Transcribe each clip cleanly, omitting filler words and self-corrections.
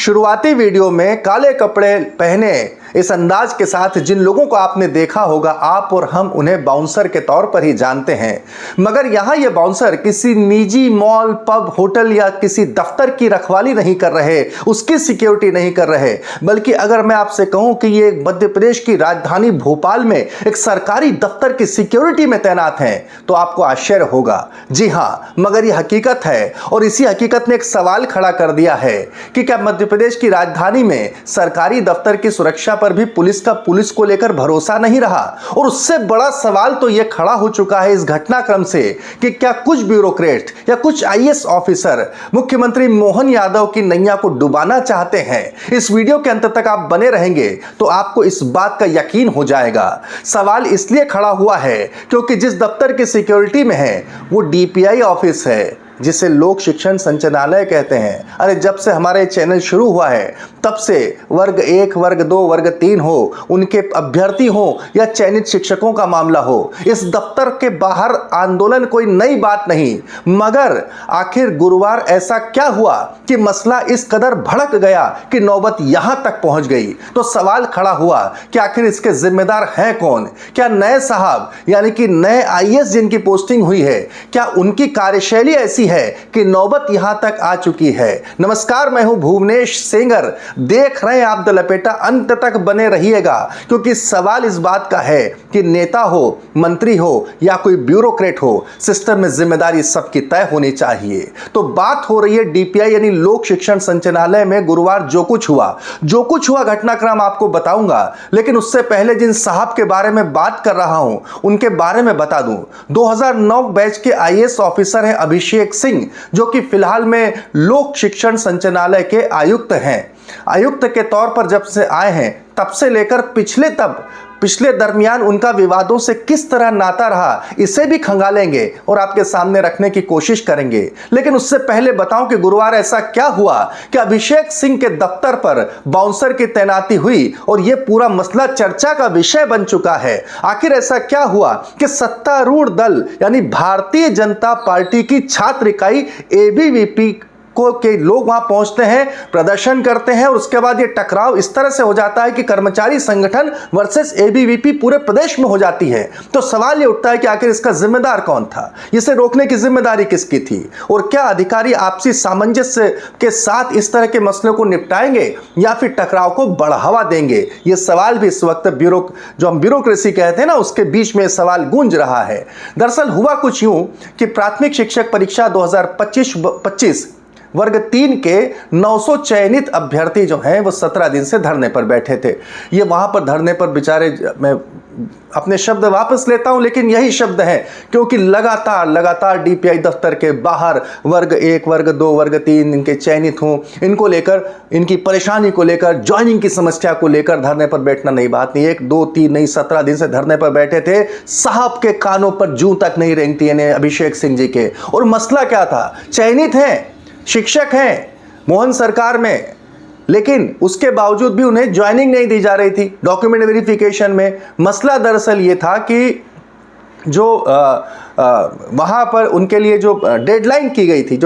शुरुआती वीडियो में काले कपड़े पहने इस अंदाज के साथ जिन लोगों को आपने देखा होगा, आप और हम उन्हें बाउंसर के तौर पर ही जानते हैं। मगर यहाँ ये बाउंसर किसी निजी मॉल, पब, होटल या किसी दफ्तर की रखवाली नहीं कर रहे, उसकी सिक्योरिटी नहीं कर रहे, बल्कि अगर मैं आपसे कहूँ कि ये मध्य प्रदेश की राजधानी भोपाल में एक सरकारी दफ्तर की सिक्योरिटी में तैनात हैं, तो आपको आश्चर्य होगा। जी हाँ, मगर ये हकीकत है और इसी हकीकत ने एक सवाल खड़ा कर दिया है कि क्या मध्य प्रदेश की राजधानी में सरकारी दफ्तर की सुरक्षा पर भी पुलिस को लेकर भरोसा नहीं रहा। और उससे बड़ा सवाल तो यह खड़ा हो चुका है इस घटनाक्रम से कि क्या कुछ ब्यूरोक्रेट या कुछ आईएएस ऑफिसर मुख्यमंत्री मोहन यादव की नैया को डुबाना चाहते हैं। इस वीडियो के अंत तक आप बने रहेंगे तो आपको इस बात का यकीन हो जाएगा। सवाल इसलिए खड़ा हुआ है क्योंकि जिस दफ्तर की सिक्योरिटी में है वो डीपीआई ऑफिस है, जिसे लोक शिक्षण संचालनालय कहते हैं। अरे जब से हमारे चैनल शुरू हुआ है तब से वर्ग 1, वर्ग 2, वर्ग 3 हो, उनके अभ्यर्थी हो या चयनित शिक्षकों का मामला हो, इस दफ्तर के बाहर आंदोलन कोई नई बात नहीं। मगर आखिर गुरुवार ऐसा क्या हुआ कि मसला इस कदर भड़क गया कि नौबत यहां तक पहुंच गई। तो सवाल खड़ा हुआ कि आखिर इसके जिम्मेदार हैं कौन? क्या नए साहब यानी कि नए आईएएस जिनकी पोस्टिंग हुई है, क्या उनकी कार्यशैली ऐसी है कि नौबत यहां तक आ चुकी है? नमस्कार, मैं हूं भुवनेश सेंगर, देख रहे हैं आप द लपेटा। अंत तक बने रहिएगा क्योंकि सवाल इस बात का है कि नेता हो, मंत्री हो या कोई ब्यूरोक्रेट हो, सिस्टम में जिम्मेदारी सबकी तय होनी चाहिए। तो बात हो रही है डीपीआई यानी लोक शिक्षण संचालनालय में गुरुवार जो कुछ हुआ घटनाक्रम आपको बताऊंगा। लेकिन उससे पहले जिन साहब के बारे में बात कर रहा हूं उनके बारे में बता दूं। 2009 बैच के आईएएस ऑफिसर हैं अभिषेक सिंह, जो कि फिलहाल में लोक शिक्षण संचालनालय के आयुक्त हैं। आयुक्त के तौर पर जब से आए हैं तब से लेकर पिछले दरमियान उनका विवादों से किस तरह नाता रहा, इसे भी खंगालेंगे और आपके सामने रखने की कोशिश करेंगे। लेकिन उससे पहले बताऊं कि गुरुवार ऐसा क्या हुआ कि अभिषेक सिंह के दफ्तर पर बाउंसर की तैनाती हुई और यह पूरा मसला चर्चा का विषय बन चुका है। आखिर ऐसा क्या हुआ कि सत्तारूढ़ दल यानी भारतीय जनता पार्टी की छात्र इकाई एबीवीपी के लोग वहां पहुंचते हैं, प्रदर्शन करते हैं और उसके बाद ये टकराव इस तरह से हो जाता है कि कर्मचारी संगठन वर्सेस एबीवीपी पूरे प्रदेश में हो जाती है। तो सवाल ये उठता है कि आखिर इसका जिम्मेदार कौन था, इसे रोकने की जिम्मेदारी किसकी थी और क्या अधिकारी आपसी सामंजस्य के साथ इस तरह के मसलों को निपटाएंगे या फिर टकराव को बढ़ावा देंगे? ये सवाल भी इस वक्त जो हम ब्यूरोक्रेसी कहते हैं ना, उसके बीच में सवाल गूंज रहा है। दरअसल हुआ कुछ यूं कि प्राथमिक शिक्षक परीक्षा 2025 वर्ग 3 के 900 चयनित अभ्यर्थी जो हैं वो 17 दिन से धरने पर बैठे थे। ये वहाँ पर धरने पर बेचारे, मैं अपने शब्द वापस लेता हूँ लेकिन यही शब्द हैं क्योंकि लगातार डीपीआई दफ्तर के बाहर वर्ग 1, वर्ग 2, वर्ग 3 इनके चयनित हों, इनको लेकर, इनकी परेशानी को लेकर, ज्वाइनिंग की समस्या को लेकर धरने पर बैठना नई बात नहीं। 1, 2, 3 नहीं, 17 दिन से धरने पर बैठे थे। साहब के कानों पर जूं तक नहीं रेंगती यानी अभिषेक सिंह जी के। और मसला क्या था? चयनित हैं, शिक्षक हैं मोहन सरकार में, लेकिन उसके बावजूद भी उन्हें ज्वाइनिंग नहीं दी जा रही थी डॉक्यूमेंट वेरिफिकेशन में। मसला दरअसल ये था कि जो वहाँ पर उनके लिए जो डेडलाइन की गई थी,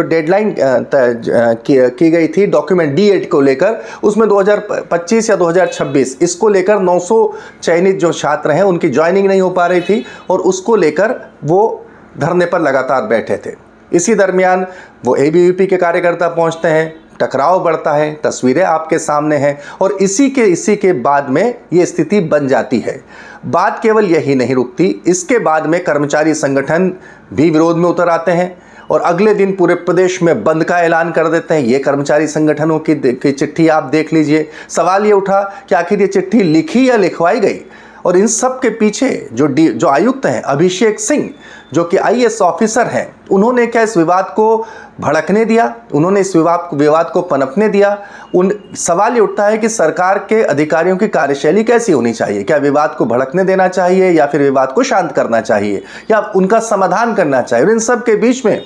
की गई थी डॉक्यूमेंट D8 को लेकर, उसमें 2025 या 2026 इसको लेकर 900 चयनित जो छात्र हैं उनकी ज्वाइनिंग नहीं हो पा रही थी और उसको लेकर वो धरने पर लगातार बैठे थे। इसी दरमियान वो एबीवीपी के कार्यकर्ता पहुंचते हैं, टकराव बढ़ता है, तस्वीरें आपके सामने हैं और इसी के बाद में ये स्थिति बन जाती है। बात केवल यही नहीं रुकती, इसके बाद में कर्मचारी संगठन भी विरोध में उतर आते हैं और अगले दिन पूरे प्रदेश में बंद का ऐलान कर देते हैं। ये कर्मचारी संगठनों की चिट्ठी आप देख लीजिए। सवाल ये उठा कि आखिर ये चिट्ठी लिखी या लिखवाई गई? और इन सब के पीछे जो आयुक्त हैं अभिषेक सिंह, जो कि आईएएस ऑफिसर हैं, उन्होंने क्या इस विवाद को भड़कने दिया? उन्होंने इस विवाद को पनपने दिया? सवाल ये उठता है कि सरकार के अधिकारियों की कार्यशैली कैसी होनी चाहिए? क्या विवाद को भड़कने देना चाहिए या फिर विवाद को शांत करना चाहिए या उनका समाधान करना चाहिए? और इन सब के बीच में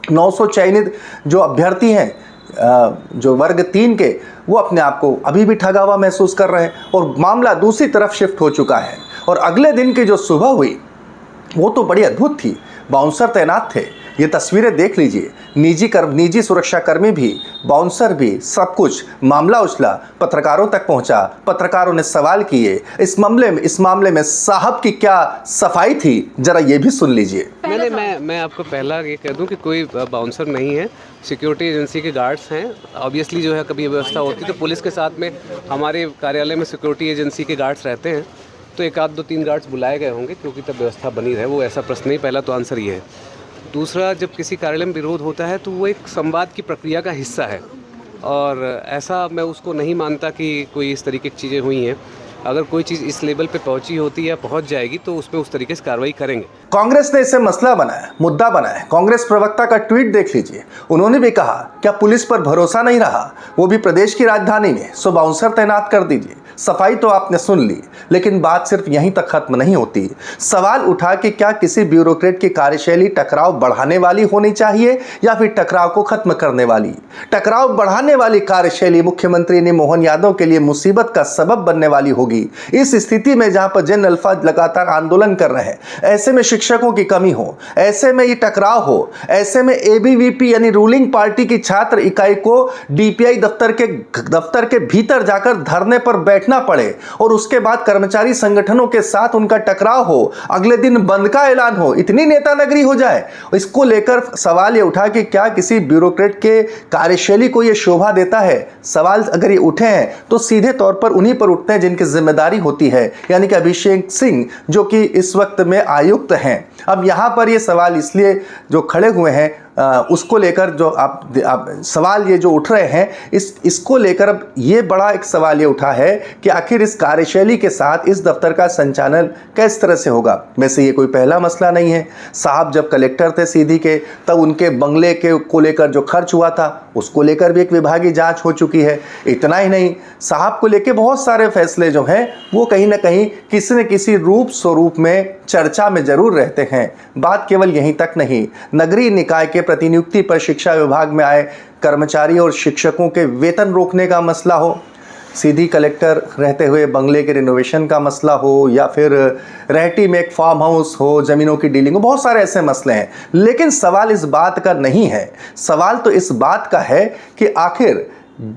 900 चयनित जो अभ्यर्थी हैं जो वर्ग 3 के, वो अपने आप को अभी भी ठगा हुआ महसूस कर रहे हैं और मामला दूसरी तरफ शिफ्ट हो चुका है। और अगले दिन की जो सुबह हुई वो तो बड़ी अद्भुत थी। बाउंसर तैनात थे ये तस्वीरें देख लीजिए, निजी सुरक्षाकर्मी भी, बाउंसर भी, सब कुछ। मामला उछला, पत्रकारों तक पहुंचा, पत्रकारों ने सवाल किए। इस मामले में साहब की क्या सफाई थी, जरा ये भी सुन लीजिए। मैं आपको पहला ये कह दूं कि कोई बाउंसर नहीं है, सिक्योरिटी एजेंसी के गार्ड्स हैं। ऑब्वियसली जो है कभी व्यवस्था होती तो पुलिस के साथ में हमारे कार्यालय में सिक्योरिटी एजेंसी के गार्ड्स रहते हैं, तो एक आध 2-3 गार्ड्स बुलाए गए होंगे क्योंकि तब व्यवस्था बनी रहे। वो ऐसा प्रश्न नहीं, पहला तो आंसर ये है। दूसरा, जब किसी कार्यालय में विरोध होता है तो वो एक संवाद की प्रक्रिया का हिस्सा है, और ऐसा मैं उसको नहीं मानता कि कोई इस तरीके की चीज़ें हुई हैं। अगर कोई चीज़ इस लेवल पे पहुंची होती है या पहुंच जाएगी तो उसमें उस तरीके से कार्रवाई करेंगे। कांग्रेस ने इसे मसला बनाया, मुद्दा बनाया। कांग्रेस प्रवक्ता का ट्वीट देख लीजिए, उन्होंने भी कहा क्या पुलिस पर भरोसा नहीं रहा, वो भी प्रदेश की राजधानी में, सो बाउंसर तैनात कर दीजिए। सफाई तो आपने सुन ली, लेकिन बात सिर्फ यहीं तक खत्म नहीं होती। सवाल उठा कि क्या किसी ब्यूरोक्रेट की कार्यशैली टकराव बढ़ाने वाली होनी चाहिए या फिर टकराव को खत्म करने वाली। टकराव बढ़ाने वाली कार्यशैली मुख्यमंत्री ने मोहन यादव के लिए मुसीबत का सबब बनने वाली होगी। इस स्थिति में जहां पर जन अल्फा लगातार आंदोलन कर रहे हैं, ऐसे में शिक्षकों की कमी हो, ऐसे में ये टकराव हो, ऐसे में एबीवीपी यानी रूलिंग पार्टी की छात्र इकाई को डीपीआई दफ्तर के भीतर जाकर धरने पर बैठना पड़े और उसके बाद कर्मचारी संगठनों के साथ उनका टकराव हो, अगले दिन बंद का ऐलान हो, इतनी नेता नगरी हो जाए। इसको लेकर सवाल ये उठा कि क्या किसी ब्यूरोक्रेट के कार्यशैली को ये शोभा देता है। सवाल अगर ये उठे हैं तो सीधे तौर पर उन्हीं पर उठते हैं जिनकी जिम्मेदारी होती है, यानी कि अभिषेक सिंह जो कि इस वक्त में आयुक्त हैं। अब यहां पर ये सवाल इसलिए जो खड़े हुए हैं उसको लेकर जो आप सवाल ये जो उठ रहे हैं, इसको लेकर अब ये बड़ा एक सवाल ये उठा है कि आखिर इस कार्यशैली के साथ इस दफ्तर का संचालन किस तरह से होगा। वैसे ये कोई पहला मसला नहीं है। साहब जब कलेक्टर थे सीधी के, तब उनके बंगले को लेकर जो खर्च हुआ था उसको लेकर भी एक विभागीय जांच हो चुकी है। इतना ही नहीं, साहब को लेकर बहुत सारे फैसले जो हैं वो कहीं ना कहीं किसी न किसी रूप स्वरूप में चर्चा में जरूर रहते हैं। बात केवल यहीं तक नहीं, नगरीय निकाय के प्रतिनियुक्ति पर शिक्षा विभाग में आए कर्मचारी और शिक्षकों के वेतन रोकने का मसला हो, सीधी कलेक्टर रहते हुए बंगले के रिनोवेशन का मसला हो, या फिर रहटी में एक फार्म हाउस हो, ज़मीनों की डीलिंग हो, बहुत सारे ऐसे मसले हैं। लेकिन सवाल इस बात का नहीं है, सवाल तो इस बात का है कि आखिर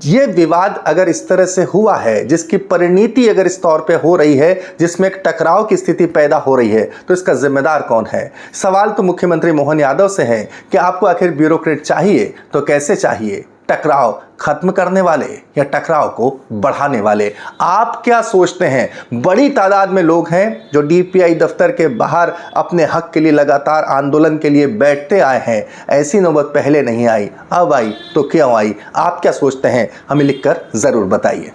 ये विवाद अगर इस तरह से हुआ है, जिसकी परिणति अगर इस तौर पे हो रही है, जिसमें एक टकराव की स्थिति पैदा हो रही है, तो इसका जिम्मेदार कौन है। सवाल तो मुख्यमंत्री मोहन यादव से है कि आपको आखिर ब्यूरोक्रेट चाहिए तो कैसे चाहिए, टकराव खत्म करने वाले या टकराव को बढ़ाने वाले। आप क्या सोचते हैं। बड़ी तादाद में लोग हैं जो डीपीआई दफ्तर के बाहर अपने हक के लिए लगातार आंदोलन के लिए बैठते आए हैं। ऐसी नौबत पहले नहीं आई, अब आई तो क्यों आई। आप क्या सोचते हैं, हमें लिखकर जरूर बताइए।